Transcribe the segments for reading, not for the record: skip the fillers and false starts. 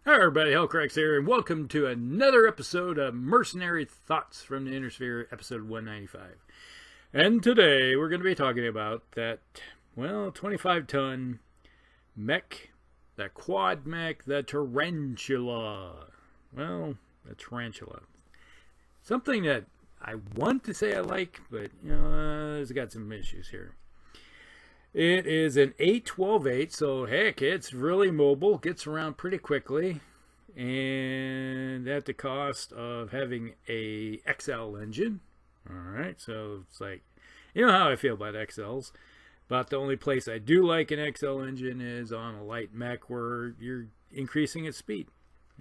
Hi everybody, Hellcracks here, and welcome to another episode of Mercenary Thoughts from the Inner Sphere, episode 195. And today we're going to be talking about that, well, 25-ton mech, the quad mech, the Tarantula. Well, the Tarantula. Something that I want to say I like, but, you know, it's got some issues here. It is an 812-8, so heck, it's really mobile, gets around pretty quickly, and at the cost of having a XL engine. Alright, so it's like, you know how I feel about XLs. About the only place I do like an XL engine is on a light mech where you're increasing its speed.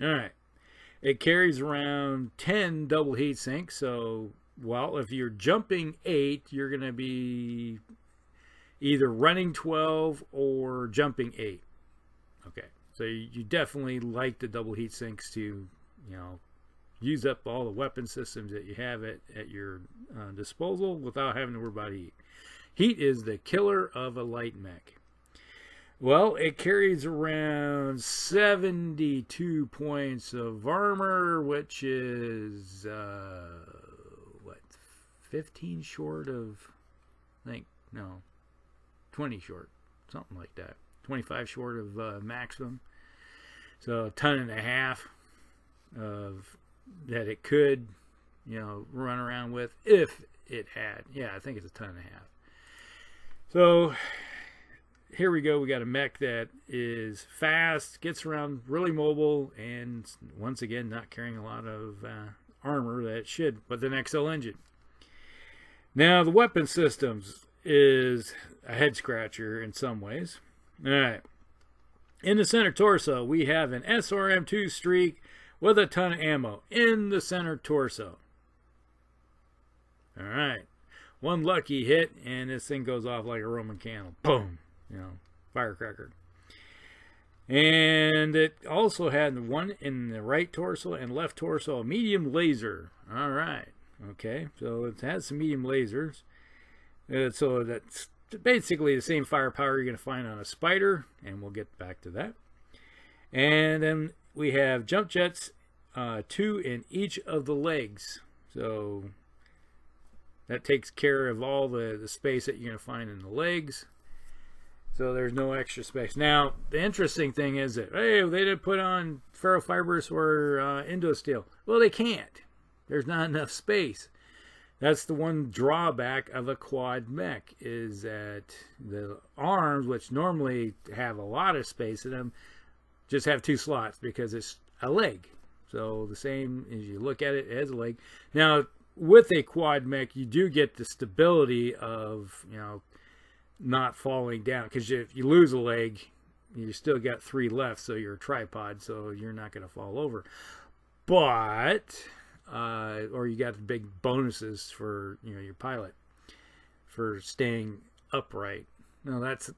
Alright, it carries around 10 double heat sinks, so, well, if you're jumping 8, you're going to be either running 12 or jumping 8. Okay, so you definitely like the double heat sinks to, you know, use up all the weapon systems that you have at your disposal without having to worry about heat. Heat is the killer of a light mech. Well, it carries around 72 points of armor, which is, what, 15 short of, I think, no, 20 short, something like that. 25 short of maximum. So a ton and a half of that it could, you know, run around with if it had. Yeah, I think it's a ton and a half. So here we go. We got a mech that is fast, gets around, really mobile, and once again not carrying a lot of armor that it should with an XL engine. Now the weapon systems is a head scratcher in some ways. Alright. In the center torso, we have an SRM2 streak with a ton of ammo in the center torso. Alright. One lucky hit, and this thing goes off like a Roman candle. Boom! You know, firecracker. And it also had one in the right torso and left torso, a medium laser. Alright. Okay, so it has some medium lasers. So that's basically the same firepower you're going to find on a Spider, and we'll get back to that. And then we have jump jets, 2 in each of the legs. So that takes care of all the space that you're going to find in the legs. So there's no extra space. Now, the interesting thing is that, hey, they didn't put on ferrofibrous or endosteel. Well, they can't. There's not enough space. That's the one drawback of a quad mech, is that the arms, which normally have a lot of space in them, just have 2 slots because it's a leg. So the same as you look at it as a leg. Now, with a quad mech, you do get the stability of, you know, not falling down. Because if you lose a leg, you still got 3 left, so you're a tripod, so you're not going to fall over. But or you got the big bonuses for, you know, your pilot for staying upright. Now that's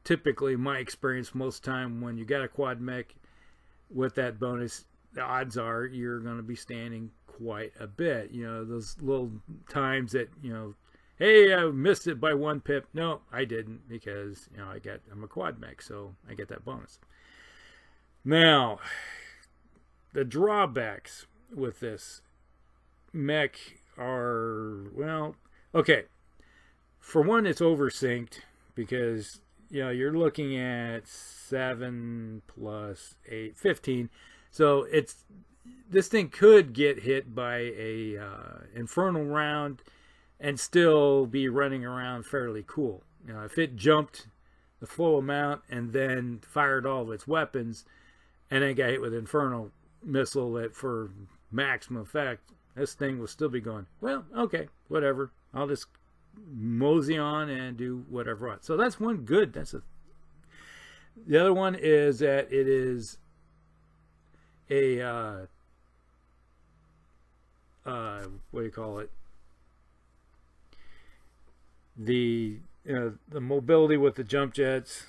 typically my experience most time when you got a quad mech with that bonus. The odds are you're going to be standing quite a bit. You know, those little times that, you know, hey, I missed it by 1 pip. No, I didn't, because, you know, I'm a quad mech, so I get that bonus. Now, the drawbacks with this mech are, well, okay, for one, it's oversynced because, you know, you're looking at 7 plus 8, 15. So this thing could get hit by a infernal round and still be running around fairly cool. You know, if it jumped the full amount and then fired all of its weapons and then got hit with infernal missile that for maximum effect, this thing will still be going, well, okay, whatever. I'll just mosey on and do whatever I want. So that's one good. The other one is that it is a what do you call it? The mobility with the jump jets.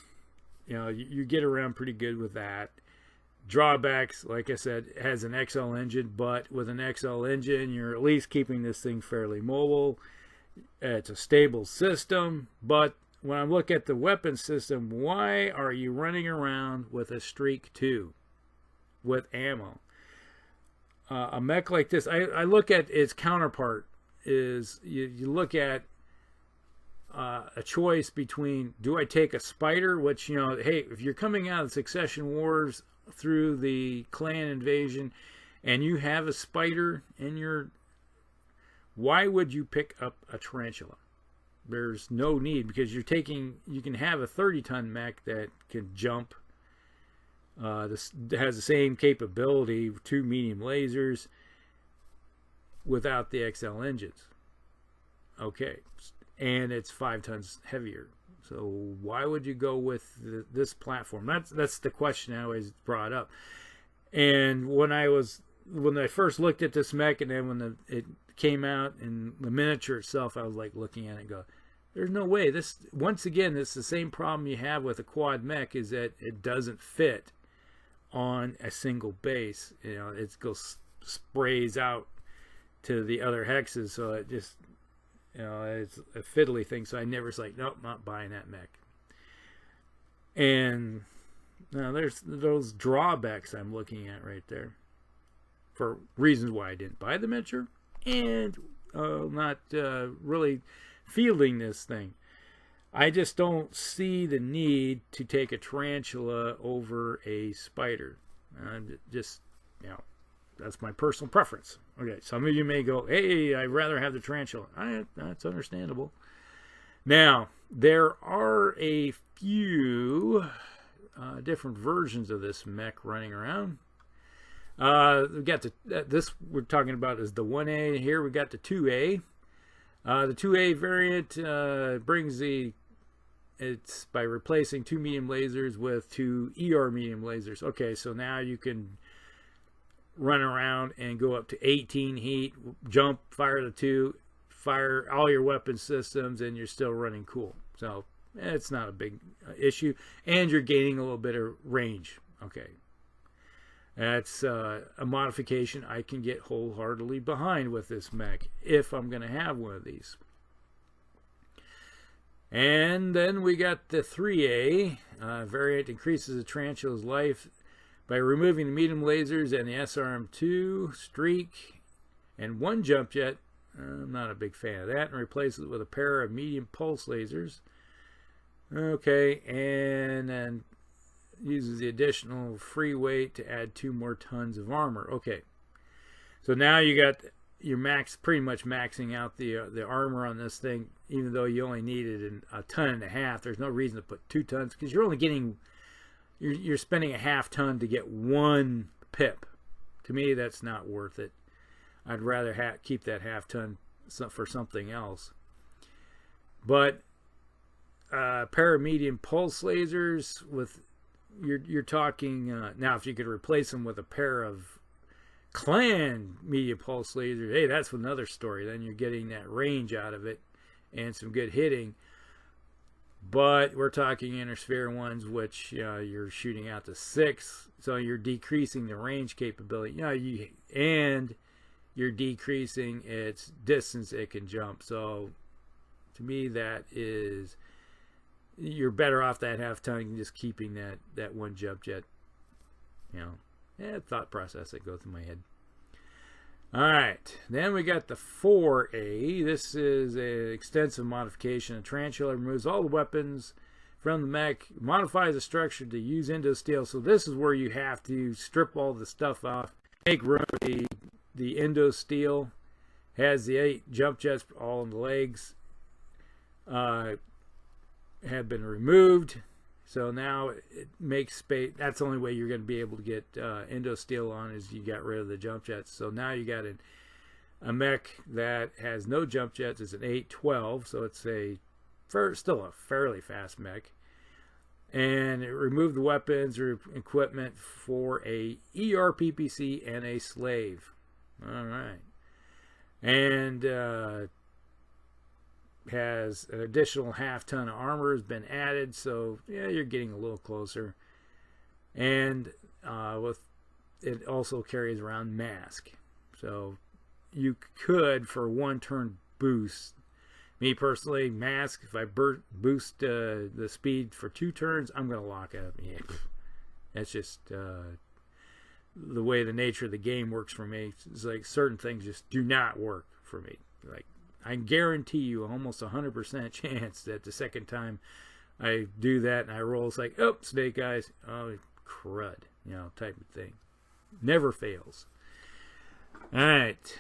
You know, you get around pretty good with that. Drawbacks, like I said, it has an XL engine, but with an XL engine, you're at least keeping this thing fairly mobile. It's a stable system, but when I look at the weapon system, why are you running around with a Streak 2? with ammo. A mech like this, I look at its counterpart, is you look at a choice between, do I take a spider, which, you know, hey, if you're coming out of the Succession Wars through the clan invasion and you have a spider in your, why would you pick up a Tarantula? There's no need, because you can have a 30-ton mech that can jump. This has the same capability, 2 medium lasers, without the XL engines. Okay, and it's 5 tons heavier. So why would you go with this platform? That's the question I always brought up. And when I first looked at this mech, and then when it came out in the miniature itself, I was like looking at it and go, there's no way. This, once again, it's the same problem you have with a quad mech, is that it doesn't fit on a single base. You know, it goes sprays out to the other hexes, so it just, you know, it's a fiddly thing. So I never was like, nope, not buying that mech. And now there's those drawbacks I'm looking at right there, for reasons why I didn't buy the miniature, and not really fielding this thing. I just don't see the need to take a Tarantula over a spider. Just, you know, that's my personal preference. Okay, some of you may go, hey, I'd rather have the Tarantula. That's understandable. Now, there are a few different versions of this mech running around. We got this we're talking about is the 1A. Here we got the 2A. The 2A variant brings it's by replacing 2 medium lasers with 2 ER medium lasers. Okay, so now you can run around and go up to 18 heat, jump, fire the 2, fire all your weapon systems, and you're still running cool. So it's not a big issue, and you're gaining a little bit of range. Okay, that's a modification I can get wholeheartedly behind with this mech if I'm going to have one of these. And then we got the 3A variant, increases the Tarantula's life by removing the medium lasers and the SRM-2 streak and 1 jump jet. I'm not a big fan of that, and replaces it with a pair of medium pulse lasers. Okay, and then uses the additional free weight to add 2 more tons of armor. Okay, so now you got your pretty much maxing out the armor on this thing, even though you only needed a ton and a half. There's no reason to put 2 tons, because you're only getting, you're spending a half ton to get 1 pip. To me, that's not worth it. I'd rather keep that half ton for something else. But a pair of medium pulse lasers with, you're talking now, if you could replace them with a pair of clan medium pulse lasers, hey, that's another story. Then you're getting that range out of it and some good hitting. But we're talking intersphere ones, which you're shooting out to 6, so you're decreasing the range capability. And you're decreasing its distance it can jump. So to me, that is, you're better off that half ton than just keeping that 1 jump jet. Thought process that goes through my head. Alright, then we got the 4A. This is an extensive modification. A Tarantula removes all the weapons from the mech, modifies the structure to use endo steel. So this is where you have to strip all the stuff off, make room. The endo steel has the 8 jump jets all in the legs. Have been removed, so now it makes space. That's the only way you're going to be able to get endo steel on, is you got rid of the jump jets. So now you got a mech that has no jump jets. It's an 812, so it's still a fairly fast mech, and it removed the weapons or equipment for a ERPPC and a slave. All right, and has an additional half ton of armor has been added, so yeah, you're getting a little closer. And with it also carries around mask, so you could, for 1 turn boost, me personally, mask, if I boost the speed for 2 turns, I'm going to lock it up. Yeah, that's just the way the nature of the game works for me. It's like certain things just do not work for me. Like, I guarantee you almost 100% chance that the second time I do that and I roll, it's like, oh, snake eyes, oh, crud, you know, type of thing. Never fails. All right.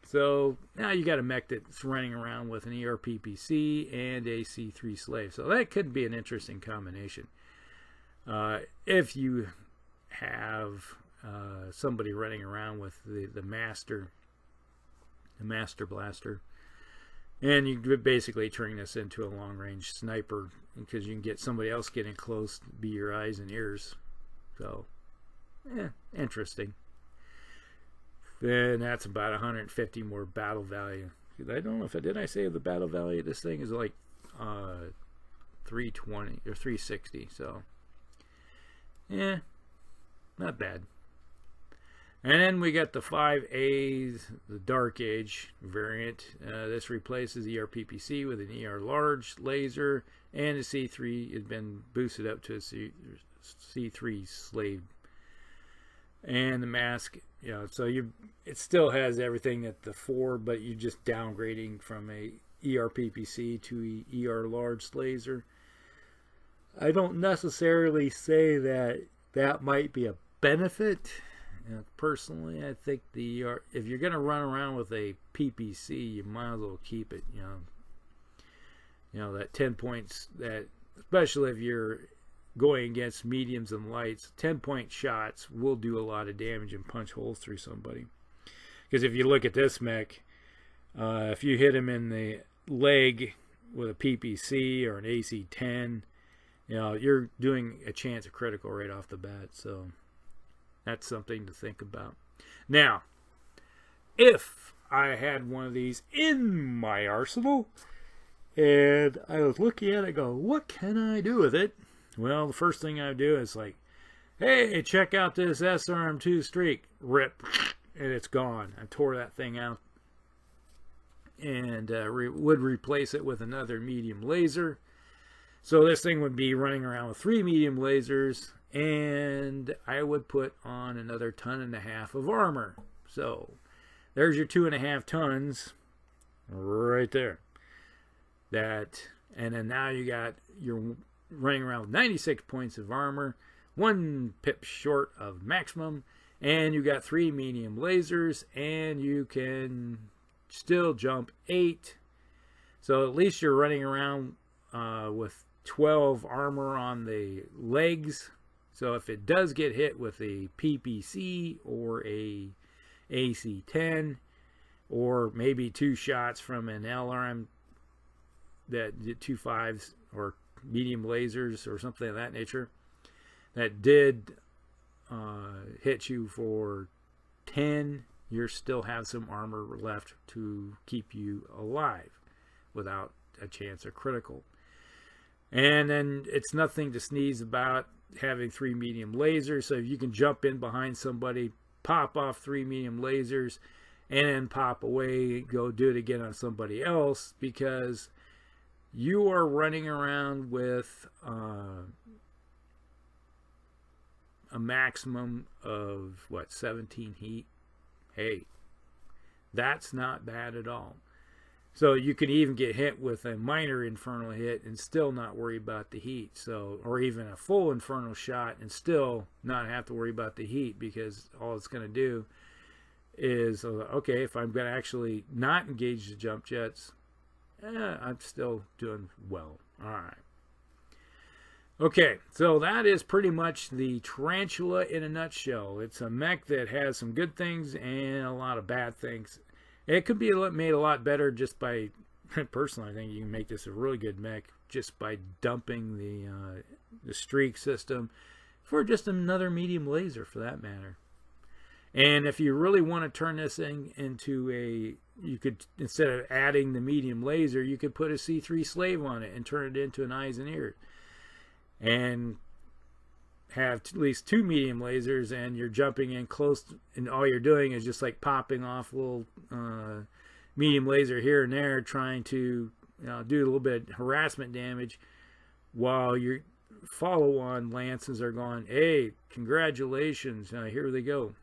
So now you got a mech that's running around with an ERPPC and a C3 slave. So that could be an interesting combination. If you have somebody running around with the master blaster, and you could basically turn this into a long-range sniper because you can get somebody else getting close, be your eyes and ears. So, interesting. Then that's about 150 more battle value. I don't know if did I say the battle value of this thing is like 320 or 360. So, not bad. And then we got the 5As, the Dark Age variant. This replaces ERPPC with an ER large laser, and the C3 has been boosted up to a C3 slave. And the mask, you know, so it still has everything at the 4, but you're just downgrading from a ERPPC to a ER large laser. I don't necessarily say that that might be a benefit. Personally, I think if you're going to run around with a PPC, you might as well keep it. You know that 10 points. That especially if you're going against mediums and lights, 10-point shots will do a lot of damage and punch holes through somebody. Because if you look at this mech, if you hit him in the leg with a PPC or an AC-10, you know you're doing a chance of critical right off the bat. So that's something to think about. Now, if I had one of these in my arsenal and I was looking at it, go, what can I do with it? Well, the first thing I do is like, hey, check out this SRM2 streak. Rip, and it's gone. I tore that thing out and would replace it with another medium laser. So this thing would be running around with 3 medium lasers, and I would put on another 1.5 tons of armor. So there's your 2.5 tons right there. And then now you're running around with 96 points of armor, 1 pip short of maximum, and you got 3 medium lasers, and you can still jump 8. So at least you're running around with 12 armor on the legs. So if it does get hit with a PPC or a AC-10, or maybe 2 shots from an LRM, that did 2 5s or medium lasers or something of that nature, that did hit you for 10, you still have some armor left to keep you alive without a chance of critical. And then it's nothing to sneeze about having 3 medium lasers. So you can jump in behind somebody, pop off 3 medium lasers, and then pop away, go do it again on somebody else, because you are running around with a maximum of, what, 17 heat? Hey, that's not bad at all. So you can even get hit with a minor infernal hit and still not worry about the heat. So, or even a full infernal shot and still not have to worry about the heat, because all it's going to do is, okay, if I'm going to actually not engage the jump jets, I'm still doing well. All right. Okay, so that is pretty much the Tarantula in a nutshell. It's a mech that has some good things and a lot of bad things. It could be made a lot better just by, personally, I think you can make this a really good mech just by dumping the streak system for just another medium laser, for that matter. And if you really want to turn this thing into you could, instead of adding the medium laser, you could put a C3 slave on it and turn it into an eyes and ears. And have at least 2 medium lasers, and you're jumping in close, and all you're doing is just like popping off a little medium laser here and there, trying to do a little bit of harassment damage while you're follow-on lances are going, hey, congratulations, here they go.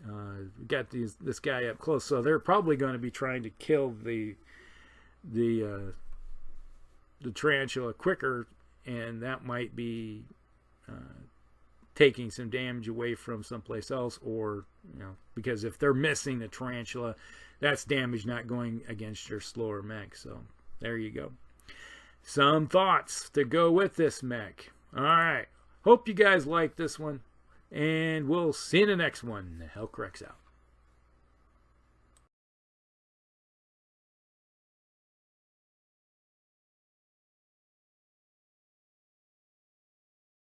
We got this guy up close, so they're probably going to be trying to kill the tarantula quicker, and that might be taking some damage away from someplace else, or because if they're missing the tarantula, that's damage not going against your slower mech. So there you go. Some thoughts to go with this mech. All right. Hope you guys like this one, and we'll see you in the next one. Hellcrex out.